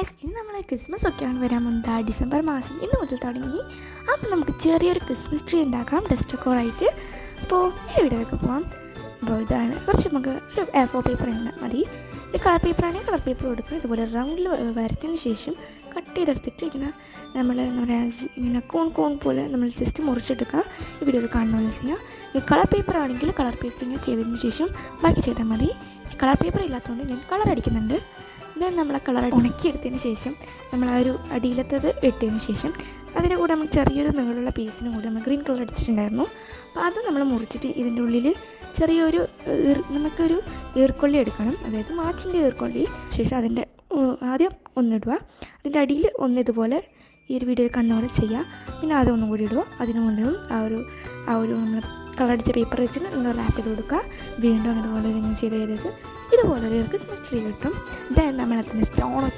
Guys, ഇന്ന് നമ്മൾ Christmas ഒക്കെയാണ് വരാൻ പോകുന്നത്. ഡിസംബർ മാസം ഇന്ന് മുതൽ തുടങ്ങി. അപ്പോൾ നമുക്ക് ചെറിയൊരു ക്രിസ്മസ് ട്രീ ഉണ്ടാക്കാം ഡെസ്റ്റോറായിട്ട്. അപ്പോൾ ഈ വീഡിയോയിലേക്ക് പോകാം. അപ്പോൾ ഇതാണ് കുറച്ച് നമുക്ക് ഒരു A4 പേപ്പർ മതി. ഈ കളർ പേപ്പറാണെങ്കിൽ കളർ പേപ്പർ കൊടുക്കുക. ഇതുപോലെ റൗണ്ടിൽ വരച്ചതിന് ശേഷം കട്ട് ചെയ്തെടുത്തിട്ട് ഇങ്ങനെ നമ്മൾ എന്താ പറയുക, ഇങ്ങനെ കോൺ പോലെ നമ്മൾ ജസ്റ്റ് മുറിച്ചെടുക്കുക. ഈ വീഡിയോയിൽ കാണുന്നത് ചെയ്യാം. ഈ കളർ പേപ്പർ ആണെങ്കിൽ കളർ പേപ്പർ ഇങ്ങനെ ചെയ്തതിന് ശേഷം ബാക്കി ചെയ്താൽ മതി. ഈ കളർ പേപ്പർ ഇല്ലാത്തതുകൊണ്ട് ഞാൻ കളർ അടിക്കുന്നുണ്ട്. ദെൻ നമ്മൾ കളർ ഉണക്കിയെടുത്തതിന് ശേഷം നമ്മൾ ആ ഒരു അടിയിലത്തത് ഇട്ടതിന് ശേഷം അതിൻ്റെ കൂടെ നമ്മൾ ചെറിയൊരു നീളമുള്ള പീസിനും കൂടി നമ്മൾ ഗ്രീൻ കളർ അടിച്ചിട്ടുണ്ടായിരുന്നു. അപ്പോൾ അത് നമ്മൾ മുറിച്ചിട്ട് ഇതിൻ്റെ ഉള്ളിൽ ചെറിയൊരു നമുക്കൊരു ഈർക്കൊള്ളി എടുക്കണം. അതായത് മാച്ചിൻ്റെ ഈർക്കൊള്ളി. ശേഷം അതിൻ്റെ ആദ്യം ഒന്നിടുക, അതിൻ്റെ അടിയിൽ ഒന്നിതുപോലെ ഈ ഒരു വീഡിയോയിൽ കണ്ണോടെ ചെയ്യുക. പിന്നെ അതൊന്നും കൂടി ഇടുക. അതിന് മുന്നിലും ആ ഒരു നമ്മൾ കളറടിച്ച പേപ്പർ വെച്ചിട്ട് നിങ്ങൾ റാപ്പ് ചെയ്ത് കൊടുക്കുക. വീണ്ടും അതുപോലെ നിങ്ങൾ ചെയ്ത് ഇതുപോലെ ഒരു ക്രിസ്മസ് ട്രീ കിട്ടും. ദെൻ നമ്മളതിന് സ്റ്റോൺ